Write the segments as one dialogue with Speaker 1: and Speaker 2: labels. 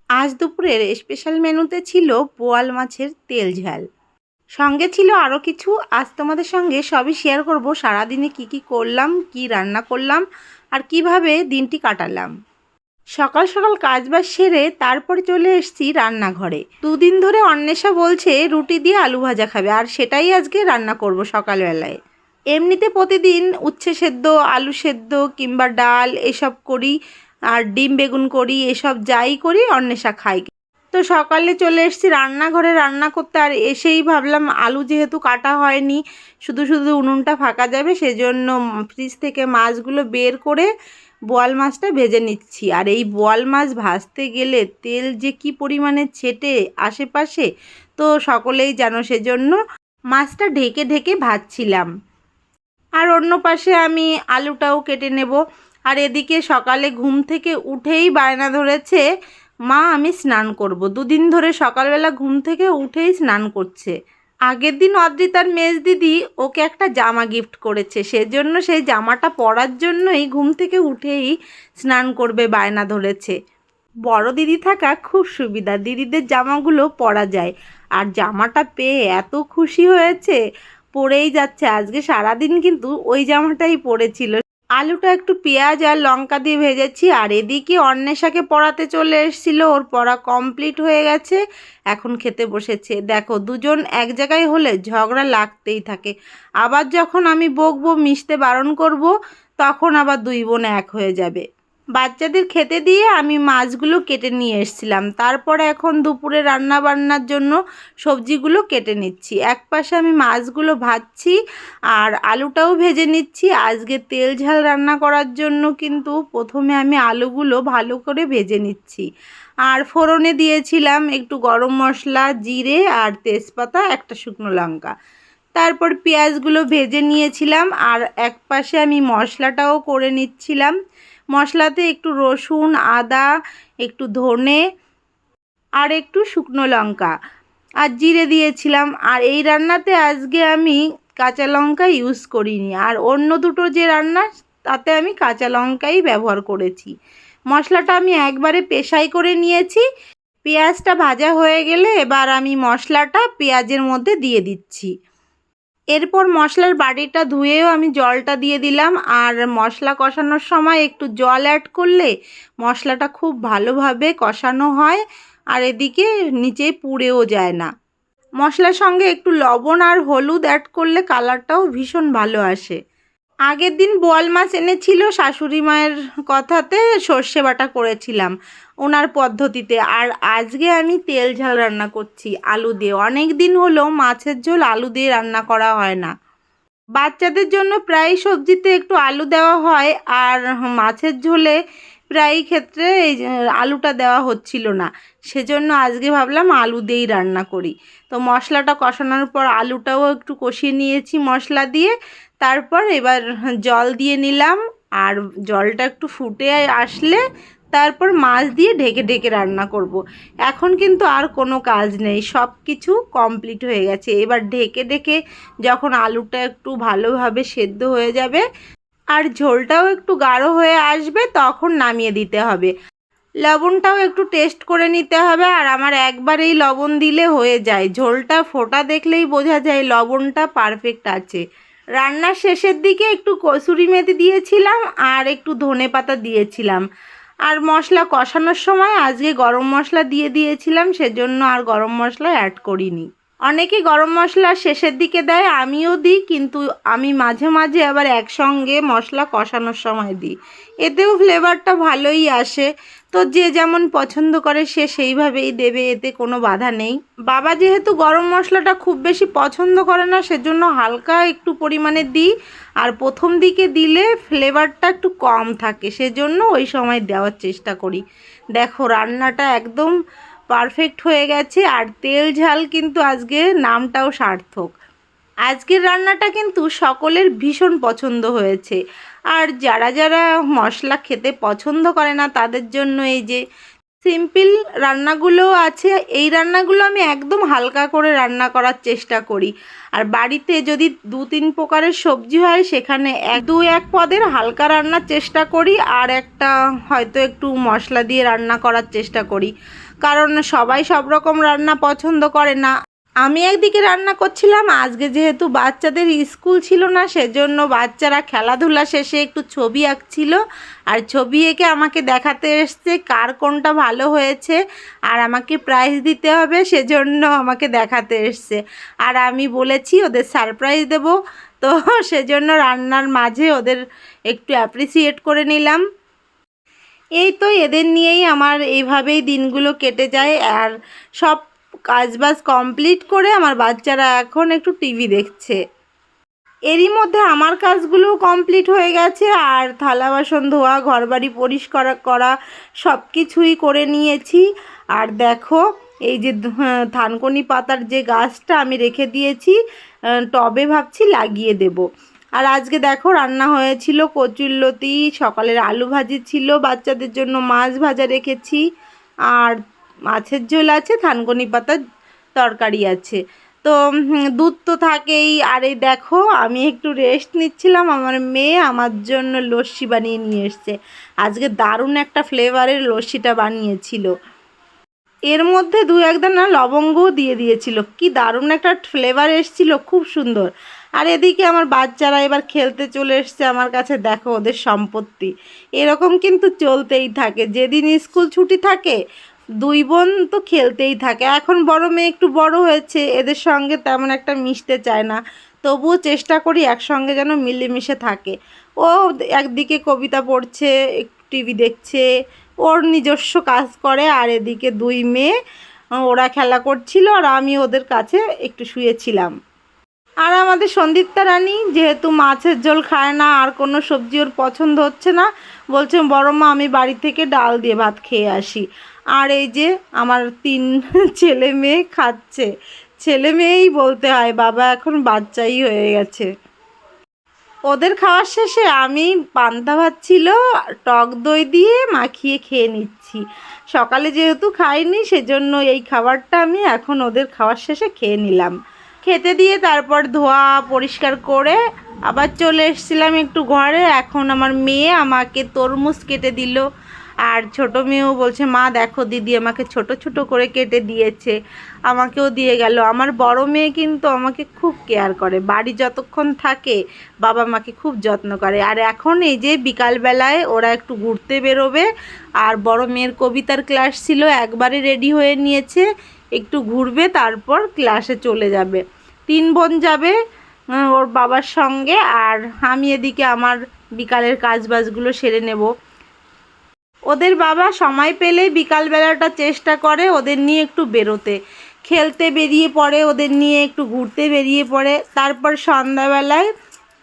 Speaker 1: আজ দুপুরের স্পেশাল মেনুতে ছিল বোয়াল মাছের তেল ঝাল, সঙ্গে ছিল আরও কিছু। আজ তোমাদের সঙ্গে সবই শেয়ার করব, সারাদিনে কি কি করলাম, কি রান্না করলাম আর কিভাবে দিনটি কাটালাম। সকাল সকাল কাজবাজ সেরে তারপরে চলে এসেছি রান্নাঘরে। দুদিন ধরে অন্বেষা বলছে রুটি দিয়ে আলু ভাজা খাবে, আর সেটাই আজকে রান্না করব সকালবেলায়। এমনিতে প্রতিদিন উচ্ছে সেদ্ধ, আলু সেদ্ধ কিংবা ডাল এসব করি, আর ডিম বেগুন করি, এসব যাই করি অন্বেষা খাই। তো সকালে চলে এসেছি রান্নাঘরে রান্না করতে, আর এসেই ভাবলাম আলু যেহেতু কাটা হয়নি, শুধু শুধু উনুনটা ফাঁকা যাবে, সেজন্য ফ্রিজ থেকে মাছগুলো বের করে বোয়াল মাছটা ভেজে নিচ্ছি। আর এই বোয়াল মাছ ভাজতে গেলে তেল যে কি পরিমাণে ছেটে আশেপাশে, তো সকলেই জানো, সেজন্য মাছটা ঢেকে ঢেকে ভাজছিলাম। আর অন্য পাশে আমি আলুটাও কেটে নেব। আর এদিকে সকালে ঘুম থেকে উঠেই বায়না ধরেছে, মা আমি স্নান করব। দুদিন ধরে সকালবেলা ঘুম থেকে উঠেই স্নান করছে। আগের দিন অদ্রিতার মেজ দিদি ওকে একটা জামা গিফট করেছে, সেজন্য সেই জামাটা পরার জন্যই ঘুম থেকে উঠেই স্নান করবে বায়না ধরেছে। বড় দিদি থাকা খুব সুবিধা, দিদিদের জামাগুলো পরা যায়। আর জামাটা পেয়ে এত খুশি হয়েছে, পরেই যাচ্ছে। আজকে সারাদিন কিন্তু ওই জামাটাই পরেছিল। আলুটা একটু পেঁয়াজ আর লঙ্কা দিয়ে ভেজেছি। আর এদিকে অন্বেষাকে পড়াতে চলে এসেছিলো, ওর পড়া কমপ্লিট হয়ে গেছে, এখন খেতে বসেছে। দেখো, দুজন এক জায়গায় হলে ঝগড়া লাগতেই থাকে। আবার যখন আমি বকবো, মিশতে বারণ করব, তখন আবার দুই বোন এক হয়ে যাবে। বাচ্চাদের খেতে দিয়ে আমি মাছগুলো কেটে নিয়ে এসেছিলাম। তারপরে এখন দুপুরে রান্না বান্নার জন্য সবজিগুলো কেটে নিচ্ছি। এক পাশে আমি মাছগুলো ভাজছি আর আলুটাও ভেজে নিচ্ছি। আজকে তেল ঝাল রান্না করার জন্য কিন্তু প্রথমে আমি আলুগুলো ভালো করে ভেজে নিচ্ছি। আর ফোড়নে দিয়েছিলাম একটু গরম মশলা, জিরে আর তেজপাতা, একটা শুকনো লঙ্কা। তারপর পেঁয়াজগুলো ভেজে নিয়েছিলাম। আর এক পাশে আমি মশলাটাও করে নিচ্ছিলাম। মশলাতে একটু রসুন, আদা, একটু ধনে আর একটু শুকনো লঙ্কা আর জিরে দিয়েছিলাম। আর এই রান্নাতে আজকে আমি কাঁচা লঙ্কা ইউজ করিনি, আর অন্য দুটো যে রান্না তাতে আমি কাঁচা লঙ্কাই ব্যবহার করেছি। মশলাটা আমি একবারে পেশাই করে নিয়েছি। পেঁয়াজটা ভাজা হয়ে গেলে এবার আমি মশলাটা পেঁয়াজের মধ্যে দিয়ে দিচ্ছি। এরপর মশলার বাটিটা ধুয়েও আমি জলটা দিয়ে দিলাম। আর মশলা কষানোর সময় একটু জল অ্যাড করলে মশলাটা খুব ভালোভাবে কষানো হয়, আর এদিকে নিচে পুড়েও যায় না। মশলার সঙ্গে একটু লবণ আর হলুদ অ্যাড করলে কালারটাও ভীষণ ভালো আসে। আগের দিন বোয়াল মাছ এনেছিল শাশুড়ি মায়ের কথাতে, সর্ষে বাটা করেছিলাম ওনার পদ্ধতিতে। আর আজকে আমি তেল ঝাল রান্না করছি আলু দিয়ে। অনেক দিন হলো মাছের ঝোল আলু দিয়ে রান্না করা হয় না। বাচ্চাদের জন্য প্রায় সবজিতে একটু আলু দেওয়া হয়, আর মাছের ঝোলে প্রায় ক্ষেত্রে এই আলুটা দেওয়া হচ্ছিল না, সেজন্য আজকে ভাবলাম আলু দিয়েই রান্না করি। তো মশলাটা কষানোর পর আলুটাও একটু কষিয়ে নিয়েছি মশলা দিয়ে। তারপর এবার জল দিয়ে নিলাম, আর জলটা একটু ফুটে আসলে তারপর মাছ দিয়ে ঢেকে ঢেকে রান্না করব। এখন কিন্তু আর কোনো কাজ নেই, সব কিছু কমপ্লিট হয়ে গেছে। এবার ঢেকে ঢেকে যখন আলুটা একটু ভালোভাবে সেদ্ধ হয়ে যাবে আর ঝোলটাও একটু গাঢ় হয়ে আসবে, তখন নামিয়ে দিতে হবে। লবণটাও একটু টেস্ট করে নিতে হবে, আর আমার একবারেই লবণ দিলে হয়ে যায়। ঝোলটা ফোটা দেখলেই বোঝা যায় লবণটা পারফেক্ট আছে। রান্নার শেষের দিকে একটু কসুরি মেথি দিয়েছিলাম আর একটু ধনেপাতা দিয়েছিলাম। আর মশলা কষানোর সময় আজকে গরম মশলা দিয়ে দিয়েছিলাম, সেজন্য আর গরম মশলা অ্যাড করিনি। অনেকে গরম মশলা শেষের দিকে দেয়, আমিও দিই, কিন্তু আমি মাঝে মাঝে আবার একসঙ্গে মশলা কষানোর সময় দিই, এতেও ফ্লেভারটা ভালোই আসে। তো যে যেমন পছন্দ করে সে সেইভাবেই দেবে, এতে কোনো বাধা নেই। বাবা যেহেতু গরম মশলাটা খুব বেশি পছন্দ করে না, সেজন্য হালকা একটু পরিমাণে দিই। আর প্রথম দিকে দিলে ফ্লেভারটা একটু কম থাকে, সেজন্য ওই সময় দেওয়ার চেষ্টা করি। দেখো, রান্নাটা একদম পারফেক্ট হয়ে গেছে। আর তেল ঝাল কিন্তু আজকে নামটাও সার্থক। আজকের রান্নাটা কিন্তু সকলের ভীষণ পছন্দ হয়েছে। আর যারা যারা মশলা খেতে পছন্দ করে না তাদের জন্য এই যে সিম্পল রান্নাগুলো আছে, এই রান্নাগুলো আমি একদম হালকা করে রান্না করার চেষ্টা করি। আর বাড়িতে যদি 2-3 প্রকারের সবজি হয় সেখানে 1 পদের হালকা রান্নার চেষ্টা করি, আর একটা হয়তো একটু মশলা দিয়ে রান্না করার চেষ্টা করি, কারণ সবাই সব রকম রান্না পছন্দ করে না। আমি একদিকে রান্না করছিলাম, আজকে যেহেতু বাচ্চাদের স্কুল ছিল না সেজন্য বাচ্চারা খেলাধুলা শেষে একটু ছবি আঁকছিল, আর ছবি এঁকে আমাকে দেখাতে এসছে কার কোনটা ভালো হয়েছে আর আমাকে প্রাইজ দিতে হবে, সেজন্য আমাকে দেখাতে এসছে। আর আমি বলেছি ওদের সারপ্রাইজ দেব, তো সেজন্য রান্নার মাঝে ওদের একটু অ্যাপ্রিসিয়েট করে নিলাম। এই তো এদের নিয়েই আমার এইভাবেই দিনগুলো কেটে যায়। আর সব কাজবাজ কমপ্লিট করে আমার বাচ্চারা এখন একটু টিভি দেখছে। এরই মধ্যে আমার কাজগুলোও কমপ্লিট হয়ে গেছে, আর থালা বাসন ধোয়া, ঘরবাড়ি পরিষ্কার করা সব কিছুই করে নিয়েছি। আর দেখো এই যে থানকুনি পাতার যে গাছটা আমি রেখে দিয়েছি টবে, ভাবছি লাগিয়ে দেব। আর আজকে দেখো রান্না হয়েছিল কচুরলতি, সকালের আলু ভাজি ছিল, বাচ্চাদের জন্য মাছ ভাজা রেখেছি, আর মাছের ঝোল আছে, থানকুনি পাতার তরকারি আছে। তো দুধ তো থাকেই। আর এই দেখো আমি একটু রেস্ট নিচ্ছিলাম, আমার মেয়ে আমার জন্য লস্যি বানিয়ে নিয়ে এসছে। আজকে দারুণ একটা ফ্লেভারের লস্যিটা বানিয়েছিল, এর মধ্যে 2-1 দানা লবঙ্গও দিয়ে দিয়েছিল, কি দারুণ একটা ফ্লেভার এসেছিল, খুব সুন্দর। আর এদিকে আমার বাচ্চারা এবার খেলতে চলে এসছে আমার কাছে, দেখো ওদের সম্পত্তি। এরকম কিন্তু চলতেই থাকে, যেদিন স্কুল ছুটি থাকে 2 বোন তো খেলতেই থাকে। এখন বড় মেয়ে একটু বড় হয়েছে, এদের সঙ্গে তেমন একটা মিশতে চায় না, তবুও চেষ্টা করি একসঙ্গে যেন মিলেমিশে থাকে। ও একদিকে কবিতা পড়ছে, একটু টিভি দেখছে, ওর নিজস্ব কাজ করে, আর এদিকে 2 মেয়ে ওরা খেলা করছিল, আর আমি ওদের কাছে একটু শুয়েছিলাম। আর আমাদের সন্দীপ্তা রানী যেহেতু মাছের ঝোল খায় না, আর কোনো সবজি ওর পছন্দ হচ্ছে না, বলছে বড় মা আমি বাড়ি থেকে ডাল দিয়ে ভাত খেয়ে আসি। আর এই যে আমার 3 ছেলে মেয়ে খাচ্ছে, ছেলে মেয়েই বলতে হয়, বাবা এখন বাচ্চাই হয়ে গেছে। ওদের খাওয়ার শেষে আমি পান্তা ভাত ছিল টক দই দিয়ে মাখিয়ে খেয়ে নিচ্ছি। সকালে যেহেতু খাইনি সেজন্য এই খাবারটা আমি এখন ওদের খাওয়ার শেষে খেয়ে নিলাম। খেতে দিয়ে তারপর ধোয়া পরিষ্কার করে আবার চলে এসেছিলাম একটু ঘরে। এখন আমার মেয়ে আমাকে তরমুজ কেটে দিল, আর ছোট মেয়েও বলছে মা দেখো দিদি আমাকে ছোট ছোট করে কেটে দিয়েছে, আমাকেও দিয়ে গেল। আমার বড় মেয়ে কিন্তু আমাকে খুব কেয়ার করে, বাড়ি যতক্ষণ থাকে বাবা মাকে খুব যত্ন করে। আর এখন এই যে বিকালবেলায় ওরা একটু ঘুরতে বেরোবে, আর বড় মেয়ের কবিতার ক্লাস ছিল, একবারে রেডি হয়ে নিয়েছে, একটু ঘুরবে তারপর ক্লাসে চলে যাবে। 3 বোন যাবে ওর বাবার সঙ্গে, আর আমি এদিকে আমার বিকালের কাজবাজগুলো সেরে নেব। ওদের বাবা সময় পেলে বিকালবেলাটা চেষ্টা করে ওদের নিয়ে একটু বেরোতে, খেলতে বেরিয়ে পড়ে, ওদের নিয়ে একটু ঘুরতে বেরিয়ে পড়ে। তারপর সন্ধ্যাবেলায়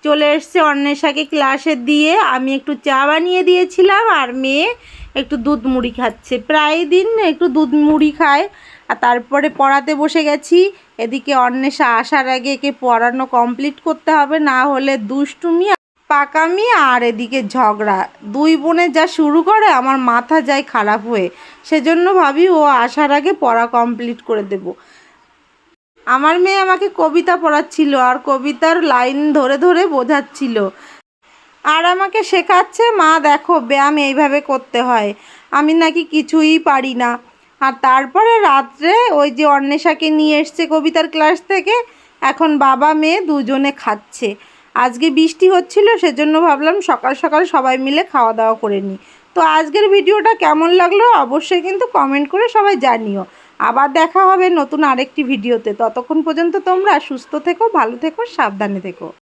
Speaker 1: চলে এসছে অন্বেষাকে ক্লাসে দিয়ে, আমি একটু চা বানিয়ে দিয়েছিলাম, আর মেয়ে একটু দুধ মুড়ি খাচ্ছে, প্রায় দিন একটু দুধ মুড়ি খায়। আর তারপরে পড়াতে বসে গেছি। এদিকে অন্বেষা আসার আগে একে পড়ানো কমপ্লিট করতে হবে, না হলে দুষ্টুমি পাকামি আর এদিকে ঝগড়া 2 বোনে যা শুরু করে আমার মাথা যায় খারাপ হয়ে, সেজন্য ভাবি ও আসার আগে পড়া কমপ্লিট করে দেব। আমার মেয়ে আমাকে কবিতা পড়াচ্ছিল, আর কবিতার লাইন ধরে ধরে বোঝাচ্ছিল, আর আমাকে শেখাচ্ছে মা দেখো ব্যায়াম এইভাবে করতে হয়, আমি নাকি কিছুই পারি না। আর তারপরে রাত্রে ওই যে অন্বেষাকে নিয়ে এসছে কবিতার ক্লাস থেকে, এখন বাবা মেয়ে দুজনে খাচ্ছে। আজকে বৃষ্টি হচ্ছিল সেজন্য ভাবলাম সকাল সকাল সবাই মিলে খাওয়া দাওয়া করে নিই। তো আজকের ভিডিওটা কেমন লাগলো অবশ্যই কিন্তু কমেন্ট করে সবাই জানিও। আবার দেখা হবে নতুন আরেকটি ভিডিওতে, ততক্ষণ পর্যন্ত তোমরা সুস্থ থেকো, ভালো থেকো, সাবধানে থেকো।